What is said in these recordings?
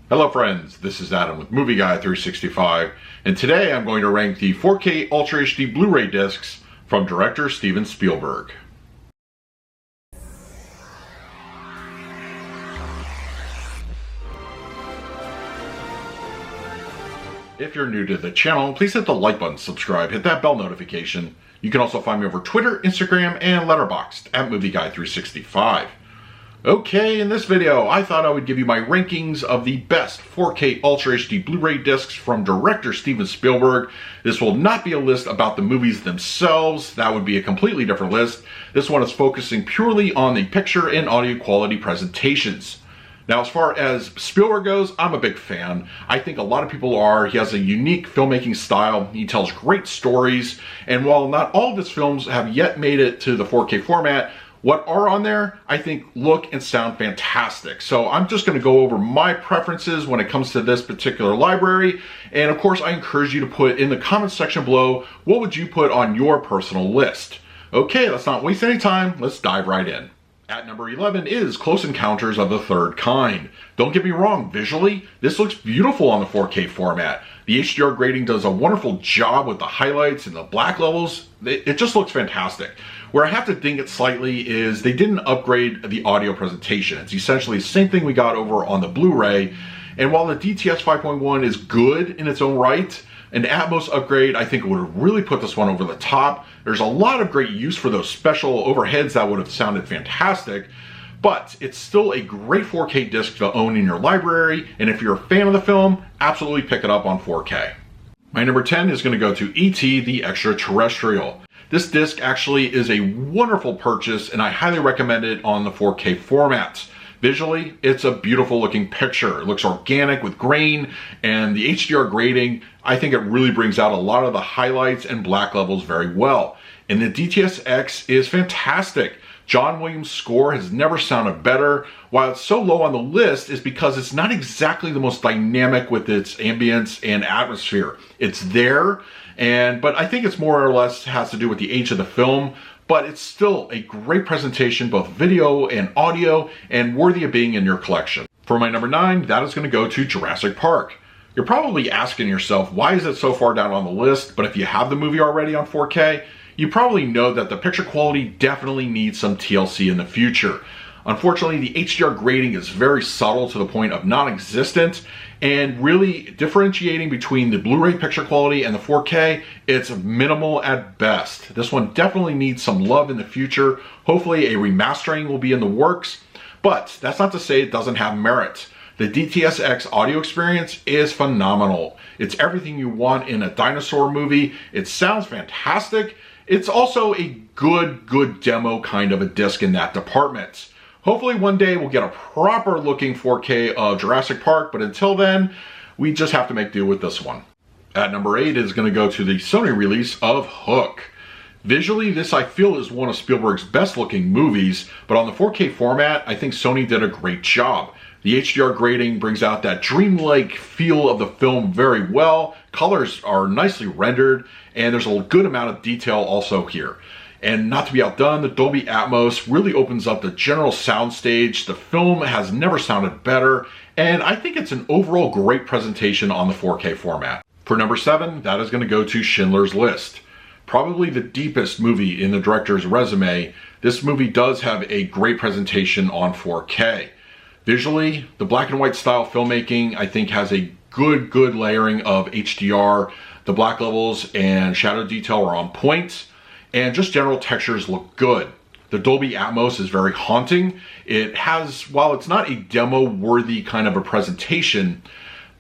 Hello friends, this is Adam with Movie Guy 365, and today I'm going to rank the 4K Ultra HD Blu-ray discs from director Steven Spielberg. If you're new to the channel, please hit the like button, subscribe, hit that bell notification. You can also find me over Twitter, Instagram, and Letterboxd at Movie Guy 365. Okay, in this video, I thought I would give you my rankings of the best 4K Ultra HD Blu-ray discs from director Steven Spielberg. This will not be a list about the movies themselves. That would be a completely different list. This one is focusing purely on the picture and audio quality presentations. Now, as far as Spielberg goes, I'm a big fan. I think a lot of people are. He has a unique filmmaking style. He tells great stories. And while not all of his films have yet made it to the 4K format, what are on there, I think, look and sound fantastic. So I'm just going to go over my preferences when it comes to this particular library. And of course, I encourage you to put in the comments section below, what would you put on your personal list? Okay, let's not waste any time. Let's dive right in. At number 11 is Close Encounters of the Third Kind. Don't get me wrong, visually, this looks beautiful on the 4K format. The HDR grading does a wonderful job with the highlights and the black levels. It just looks fantastic. Where I have to ding it slightly is they didn't upgrade the audio presentation. It's essentially the same thing we got over on the Blu-ray. And while the DTS 5.1 is good in its own right, an Atmos upgrade, I think, would have really put this one over the top. There's a lot of great use for those special overheads that would have sounded fantastic, but it's still a great 4K disc to own in your library, and if you're a fan of the film, absolutely pick it up on 4K. My number 10 is going to go to E.T. the Extraterrestrial. This disc actually is a wonderful purchase, and I highly recommend it on the 4K format. Visually, it's a beautiful looking picture. It looks organic with grain, and the HDR grading, I think it really brings out a lot of the highlights and black levels very well. And the DTS-X is fantastic. John Williams' score has never sounded better. While it's so low on the list is because it's not exactly the most dynamic with its ambience and atmosphere. It's there, but I think it's more or less has to do with the age of the film. But it's still a great presentation, both video and audio, and worthy of being in your collection. For my number 9, that is going to go to Jurassic Park. You're probably asking yourself, why is it so far down on the list? But if you have the movie already on 4K, you probably know that the picture quality definitely needs some TLC in the future. Unfortunately, the HDR grading is very subtle to the point of non-existent, and really differentiating between the Blu-ray picture quality and the 4K, it's minimal at best. This one definitely needs some love in the future. Hopefully a remastering will be in the works, but that's not to say it doesn't have merit. The DTS-X audio experience is phenomenal. It's everything you want in a dinosaur movie. It sounds fantastic. It's also a good demo kind of a disc in that department. Hopefully one day we'll get a proper looking 4K of Jurassic Park, but until then, we just have to make do with this one. At number 8 is going to go to the Sony release of Hook. Visually, this I feel is one of Spielberg's best looking movies, but on the 4K format, I think Sony did a great job. The HDR grading brings out that dreamlike feel of the film very well. Colors are nicely rendered, and there's a good amount of detail also here. And not to be outdone, the Dolby Atmos really opens up the general soundstage. The film has never sounded better, and I think it's an overall great presentation on the 4K format. For number 7, that is going to go to Schindler's List. Probably the deepest movie in the director's resume, this movie does have a great presentation on 4K. Visually, the black and white style filmmaking, I think, has a good layering of HDR. The black levels and shadow detail are on point, and just general textures look good. The Dolby Atmos is very haunting. It has, while it's not a demo-worthy kind of a presentation,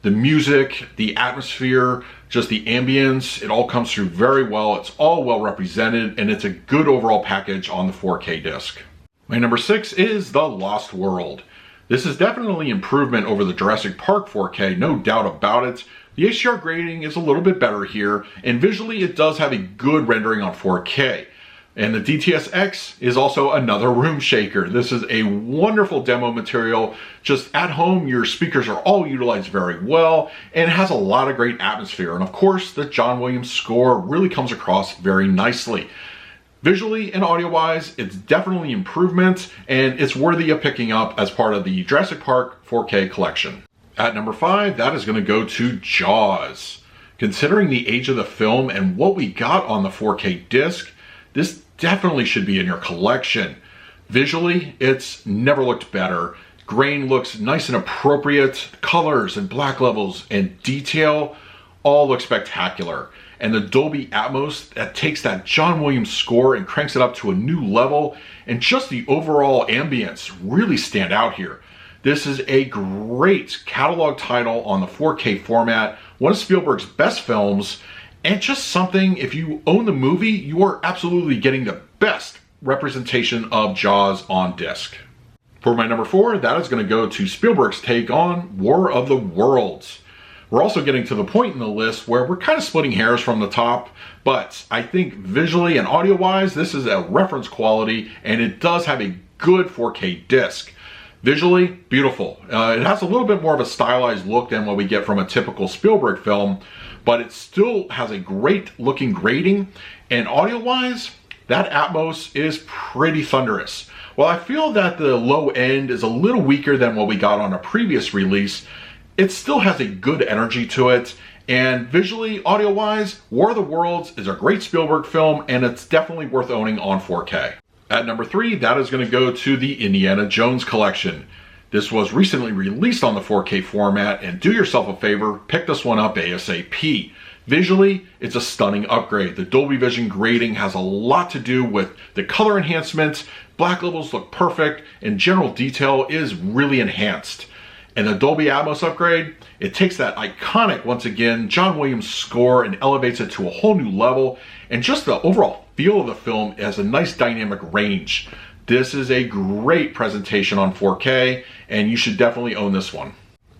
the music, the atmosphere, just the ambience, it all comes through very well. It's all well represented, and it's a good overall package on the 4K disc. My number 6 is The Lost World. This is definitely improvement over the Jurassic Park 4K, no doubt about it. The HDR grading is a little bit better here, and visually it does have a good rendering on 4K. And the DTS-X is also another room shaker. This is a wonderful demo material. Just at home, your speakers are all utilized very well, and it has a lot of great atmosphere. And of course, the John Williams score really comes across very nicely. Visually and audio-wise, it's definitely improvement, and it's worthy of picking up as part of the Jurassic Park 4K collection. At number 5, that is going to go to Jaws. Considering the age of the film and what we got on the 4K disc, this definitely should be in your collection. Visually, it's never looked better. Grain looks nice and appropriate. Colors and black levels and detail all look spectacular. And the Dolby Atmos that takes that John Williams score and cranks it up to a new level, and just the overall ambience really stand out here. This is a great catalog title on the 4K format, one of Spielberg's best films, and just something, if you own the movie, you are absolutely getting the best representation of Jaws on disc. For my number 4, that is going to go to Spielberg's take on War of the Worlds. We're also getting to the point in the list where we're kind of splitting hairs from the top, but I think visually and audio-wise, this is a reference quality, and it does have a good 4K disc. Visually, beautiful. It has a little bit more of a stylized look than what we get from a typical Spielberg film, but it still has a great looking grading, and audio-wise, that Atmos is pretty thunderous. While I feel that the low end is a little weaker than what we got on a previous release, it still has a good energy to it, and visually, audio-wise, War of the Worlds is a great Spielberg film, and it's definitely worth owning on 4K. At number 3, that is going to go to the Indiana Jones collection. This was recently released on the 4K format, and do yourself a favor, pick this one up ASAP. Visually, it's a stunning upgrade. The Dolby Vision grading has a lot to do with the color enhancements, black levels look perfect, and general detail is really enhanced. And the Dolby Atmos upgrade, it takes that iconic, once again, John Williams score and elevates it to a whole new level, and just the overall feel of the film has a nice dynamic range. This is a great presentation on 4K, and you should definitely own this one.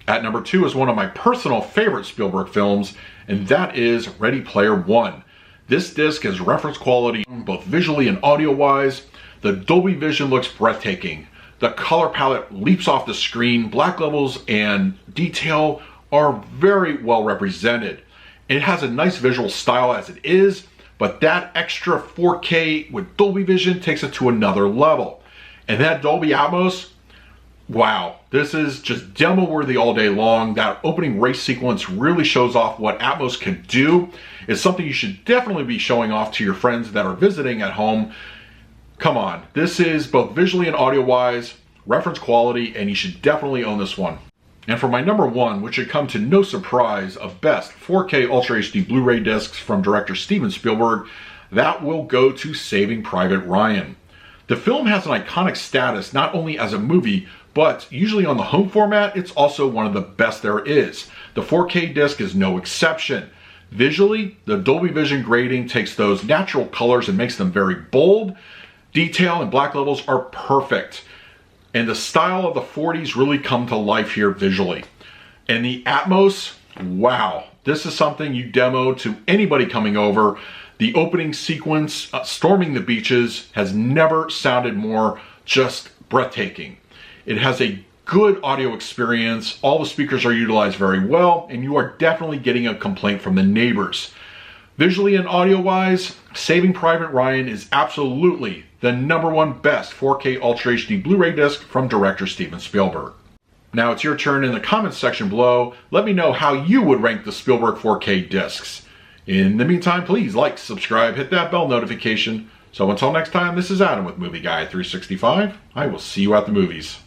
At number 2 is one of my personal favorite Spielberg films, and that is Ready Player One. This disc is reference quality both visually and audio-wise. The Dolby Vision looks breathtaking. The color palette leaps off the screen. Black levels and detail are very well represented. It has a nice visual style as it is, but that extra 4K with Dolby Vision takes it to another level. And that Dolby Atmos, wow, this is just demo worthy all day long. That opening race sequence really shows off what Atmos can do. It's something you should definitely be showing off to your friends that are visiting at home. Come on, this is both visually and audio-wise, reference quality, and you should definitely own this one. And for my number 1, which should come to no surprise, of best 4K Ultra HD Blu-ray discs from director Steven Spielberg, that will go to Saving Private Ryan. The film has an iconic status not only as a movie, but usually on the home format, it's also one of the best there is. The 4K disc is no exception. Visually, the Dolby Vision grading takes those natural colors and makes them very bold. Detail and black levels are perfect. And the style of the 40s really come to life here visually. And the Atmos, wow, this is something you demo to anybody coming over. The opening sequence, storming the beaches, has never sounded more just breathtaking. It has a good audio experience. All the speakers are utilized very well, and you are definitely getting a complaint from the neighbors. Visually and audio-wise, Saving Private Ryan is absolutely the number 1 best 4K Ultra HD Blu-ray disc from director Steven Spielberg. Now it's your turn in the comments section below. Let me know how you would rank the Spielberg 4K discs. In the meantime, please like, subscribe, hit that bell notification. So until next time, this is Adam with Movie Guy 365. I will see you at the movies.